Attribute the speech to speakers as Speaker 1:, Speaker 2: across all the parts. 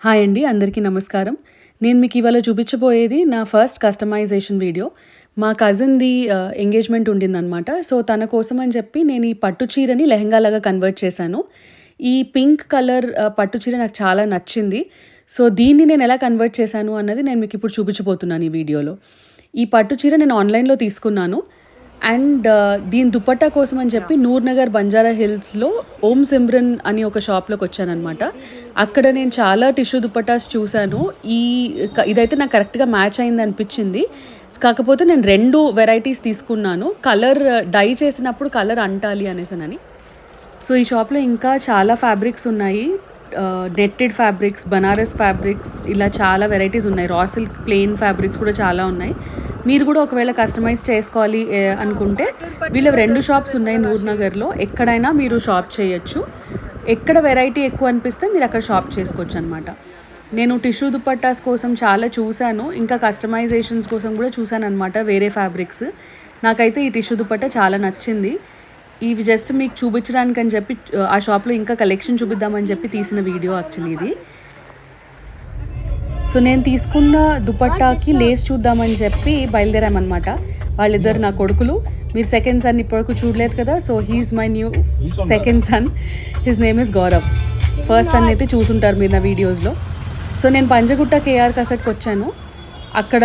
Speaker 1: Hi అండి, అందరికీ నమస్కారం. నేను మీకు ఇవాళ చూపించబోయేది నా ఫస్ట్ కస్టమైజేషన్ వీడియో. మా కజిన్‌ది ఎంగేజ్‌మెంట్ ఉండిందనమాట. సో, తన కోసం అని చెప్పి నేను ఈ పట్టు చీరని లెహెంగాలాగా కన్వర్ట్ చేశాను. ఈ పింక్ కలర్ పట్టు చీర నాకు చాలా నచ్చింది. సో, దీన్ని నేను ఎలా కన్వర్ట్ చేశాను అన్నది నేను మీకు ఇప్పుడు చూపించబోతున్నాను ఈ వీడియోలో. ఈ పట్టు చీర నేను ఆన్‌లైన్‌లో తీసుకున్నాను. అండ్ దీని దుపట్టా కోసం అని చెప్పి నూర్నగర్ బంజారా హిల్స్లో ఓం సిమ్రన్ అని ఒక షాప్లోకి వచ్చానమాట. అక్కడ నేను చాలా టిష్యూ దుపట్టాస్ చూశాను. ఇదైతే నాకు కరెక్ట్గా మ్యాచ్ అయింది అనిపించింది. కాకపోతే నేను 2 వెరైటీస్ తీసుకున్నాను. కలర్ డై చేసినప్పుడు కలర్ అంటాలి అనేసనని. సో, ఈ షాప్లో ఇంకా చాలా ఫ్యాబ్రిక్స్ ఉన్నాయి. నెట్టెడ్ ఫ్యాబ్రిక్స్, బనారస్ ఫ్యాబ్రిక్స్, ఇలా చాలా వెరైటీస్ ఉన్నాయి. రా సిల్క్ ప్లెయిన్ ఫ్యాబ్రిక్స్ కూడా చాలా ఉన్నాయి. మీరు కూడా ఒకవేళ కస్టమైజ్ చేసుకోవాలి అనుకుంటే వీళ్ళ 2 షాప్స్ ఉన్నాయి నూర్నగర్లో. ఎక్కడైనా మీరు షాప్ చేయొచ్చు. ఎక్కడ వెరైటీ ఎక్కువ అనిపిస్తే మీరు అక్కడ షాప్ చేసుకోవచ్చు అనమాట. నేను టిష్యూ దుపట్టాస్ కోసం చాలా చూశాను. ఇంకా కస్టమైజేషన్స్ కోసం కూడా చూశాను అనమాట, వేరే ఫ్యాబ్రిక్స్. నాకైతే ఈ టిష్యూ దుపట్టా చాలా నచ్చింది. ఇవి జస్ట్ మీకు చూపించడానికి అని చెప్పి ఆ షాప్లో ఇంకా కలెక్షన్ చూపిద్దామని చెప్పి తీసిన వీడియో యాక్చువల్లీ ఇది. సో, నేను తీసుకున్న దుపట్టాకి లేస్ చూద్దామని చెప్పి బయలుదేరామన్నమాట. వాళ్ళిద్దరు నా కొడుకులు. మీరు సెకండ్ సన్ ఇప్పటివరకు చూడలేదు కదా. So, he is my new second son. His name is Gaurav. First son అయితే చూసుంటారు మీరు నా వీడియోస్లో. సో, నేను పంజగుట్ట కేఆర్ కసట్కి వచ్చాను. అక్కడ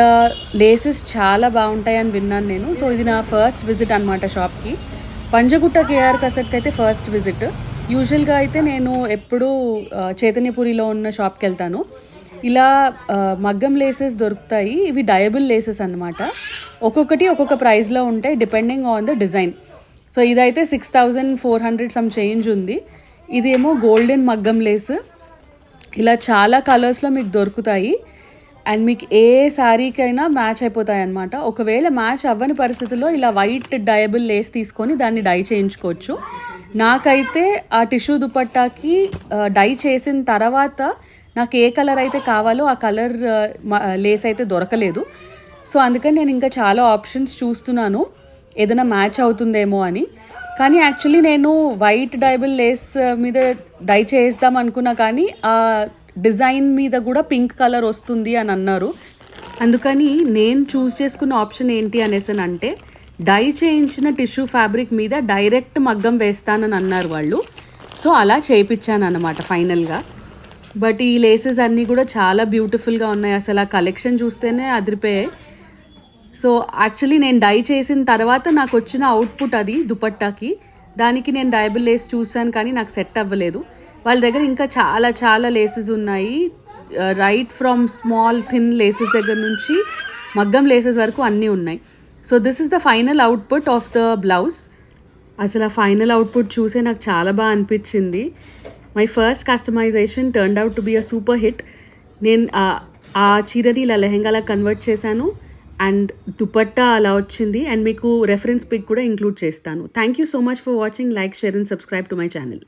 Speaker 1: లేసెస్ చాలా బాగుంటాయని విన్నాను నేను. సో, ఇది నా ఫస్ట్ విజిట్ అనమాట షాప్కి. పంజగుట్ట కేఆర్ కసట్కి అయితే ఫస్ట్ విజిట్. యూజువల్గా అయితే నేను ఎప్పుడూ చైతన్యపురిలో ఉన్న షాప్కి వెళ్తాను. ఇలా మగ్గం లేసెస్ దొరుకుతాయి. ఇవి డయబుల్ లేసెస్ అన్నమాట. ఒక్కొక్కటి ఒక్కొక్క ప్రైస్లో ఉంటాయి depending on the design. So, ఇదైతే 6400 సమ్ చేంజ్ ఉంది. ఇదేమో గోల్డెన్ మగ్గం లేస్. ఇలా చాలా కలర్స్లో మీకు దొరుకుతాయి. అండ్ మీకు ఏ శారీకైనా మ్యాచ్ అయిపోతాయి అన్నమాట. ఒకవేళ మ్యాచ్ అవ్వని పరిస్థితుల్లో ఇలా వైట్ డయబుల్ లేస్ తీసుకొని దాన్ని డై చేయించుకోవచ్చు. నాకైతే ఆ టిష్యూ దుపట్టాకి డై చేసిన తర్వాత నాకు ఏ కలర్ అయితే కావాలో ఆ కలర్ లేస్ అయితే దొరకలేదు. సో, అందుకని నేను ఇంకా చాలా ఆప్షన్స్ చూస్తున్నాను ఏదైనా మ్యాచ్ అవుతుందేమో అని. కానీ యాక్చువల్లీ నేను వైట్ డైబుల్ లేస్ మీద డై చేద్దాం అనుకున్నా, కానీ ఆ డిజైన్ మీద కూడా పింక్ కలర్ వస్తుంది అని అన్నారు. అందుకని నేను చూస్ చేసుకున్న ఆప్షన్ ఏంటి అనేసానంటే డై చేయించిన టిష్యూ ఫ్యాబ్రిక్ మీద డైరెక్ట్ మగ్గం వేస్తానని అన్నారు వాళ్ళు. సో, అలా చేయించాను అన్నమాట ఫైనల్గా. బట్ ఈ లేసెస్ అన్నీ కూడా చాలా బ్యూటిఫుల్గా ఉన్నాయి. అసలు ఆ కలెక్షన్ చూస్తేనే అదిరిపోయాయి. సో, యాక్చువల్లీ నేను డై చేసిన తర్వాత నాకు వచ్చిన అవుట్పుట్ అది దుపట్టాకి. దానికి నేను డయబుల్ లేస్ చూసాను కానీ నాకు సెట్ అవ్వలేదు. వాళ్ళ దగ్గర ఇంకా చాలా చాలా లేసెస్ ఉన్నాయి. Right from small thin laces దగ్గర నుంచి మగ్గం లేసెస్ వరకు అన్నీ ఉన్నాయి. So, this is the final output of the blouse. అసలు ఆ ఫైనల్ అవుట్పుట్ చూసే నాకు చాలా బాగా అనిపించింది. My first customisation turned out to be a super hit. నేను ఆ చీరని ఇలా లెహెంగాలా కన్వర్ట్ చేశాను. అండ్ దుపట్టా అలా వచ్చింది. అండ్ మీకు రెఫరెన్స్ పిక్ కూడా ఇంక్లూడ్ చేస్తాను. Thank you so much for watching. Like, share and subscribe to my channel.